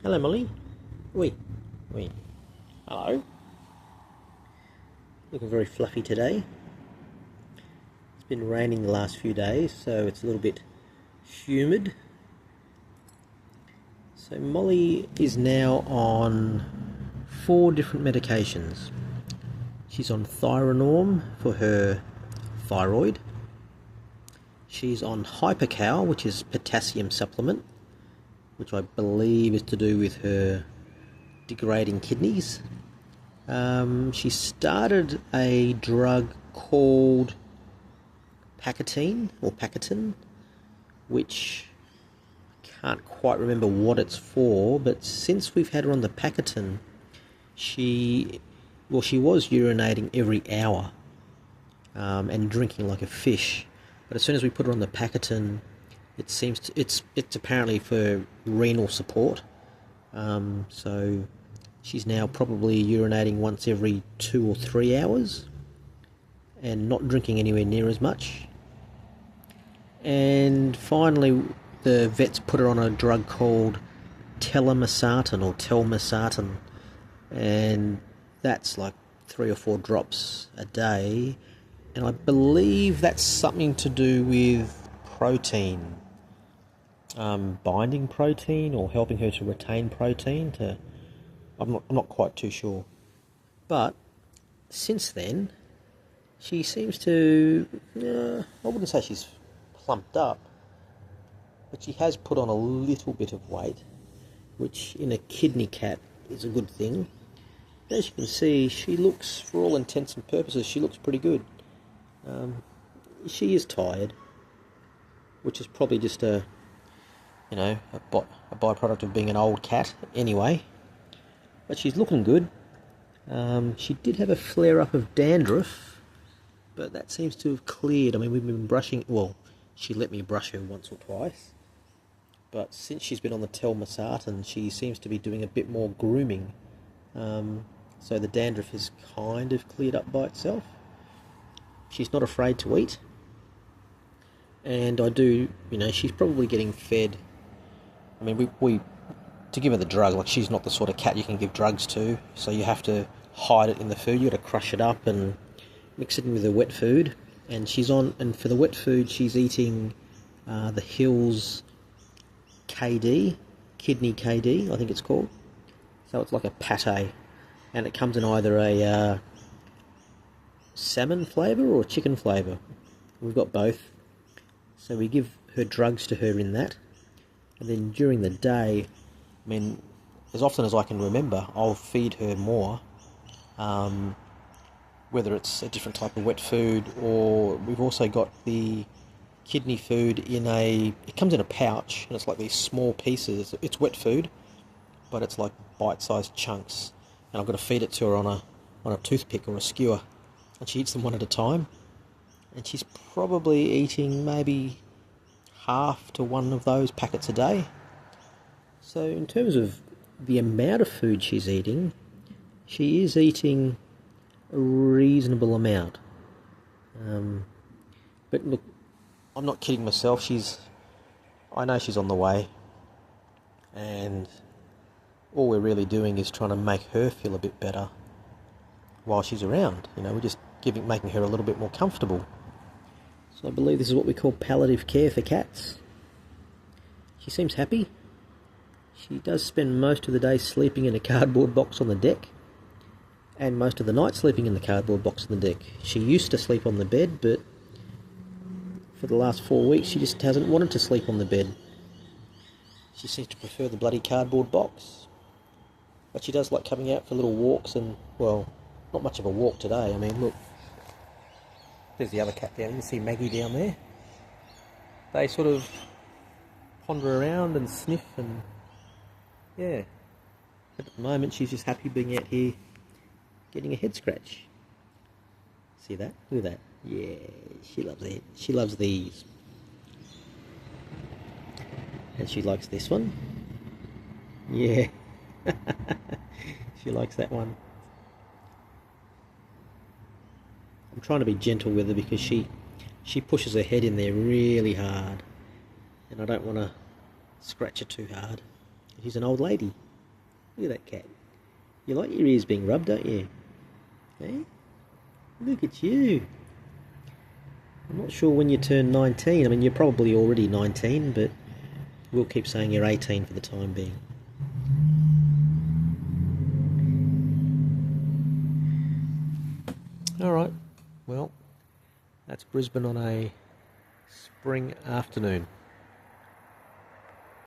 Hello, Molly. Oi. Oi. Hello. Looking very fluffy today. It's been raining the last few days, so it's a little bit humid. So Molly is now on 4 different medications. She's on Thyronorm for her thyroid. She's on Hypercal, which is potassium supplement, which I believe is to do with her degrading kidneys. She started a drug called Pacatin, which I can't quite remember what it's for, but since we've had her on the Pacatin, she was urinating every hour and drinking like a fish. But as soon as we put her on the Pacatin, it's apparently for renal support. So she's now probably urinating once every 2 or 3 hours and not drinking anywhere near as much. And finally, the vets put her on a drug called telmisartan, and that's like 3 or 4 drops a day. And I believe that's something to do with protein, binding protein, or helping her to retain protein. I'm not quite too sure. But since then, she seems to, I wouldn't say she's plumped up, but she has put on a little bit of weight, which in a kidney cat is a good thing. As you can see, she looks, for all intents and purposes, she looks pretty good. She is tired, which is probably just a byproduct of being an old cat anyway. But she's looking good. She did have a flare-up of dandruff, but that seems to have cleared. I mean, we've been brushing, well, she let me brush her once or twice, but since she's been on the telmisartan, she seems to be doing a bit more grooming. So the dandruff has kind of cleared up by itself. She's not afraid to eat. And she's probably getting fed. I mean, we to give her the drug, like, she's not the sort of cat you can give drugs to, so you have to hide it in the food. You got to crush it up and mix it in with the wet food. And for the wet food, she's eating the Hills KD, Kidney KD, I think it's called. So it's like a pate, and it comes in either a salmon flavour or chicken flavour. We've got both. So we give her drugs to her in that. And then during the day, I mean, as often as I can remember, I'll feed her more. Whether it's a different type of wet food, or we've also got the kidney food it comes in a pouch, and it's like these small pieces. It's wet food, but it's like bite-sized chunks. And I've got to feed it to her on a toothpick or a skewer. And she eats them one at a time. And she's probably eating maybe half to one of those packets a day. So in terms of the amount of food she's eating, she is eating a reasonable amount. But look, I'm not kidding myself. I know she's on the way. And all we're really doing is trying to make her feel a bit better while she's around. We're just making her a little bit more comfortable. So I believe this is what we call palliative care for cats. She seems happy. She does spend most of the day sleeping in a cardboard box on the deck, and most of the night sleeping in the cardboard box on the deck. She used to sleep on the bed, but for the last 4 weeks she just hasn't wanted to sleep on the bed. She seems to prefer the bloody cardboard box. But she does like coming out for little walks, and, well, not much of a walk today. I mean, look, there's the other cat down. You can see Maggie down there. They sort of ponder around and sniff, and yeah. But at the moment she's just happy being out here getting a head scratch. See that? Look at that. Yeah, she loves it. She loves these. And she likes this one. Yeah. She likes that one. I'm trying to be gentle with her because she pushes her head in there really hard, and I don't want to scratch her too hard. She's an old lady. Look at that cat. You like your ears being rubbed, don't you? Eh? Look at you. I'm not sure when you turn 19. I mean, you're probably already 19, but we'll keep saying you're 18 for the time being. Alright, well, that's Brisbane on a spring afternoon.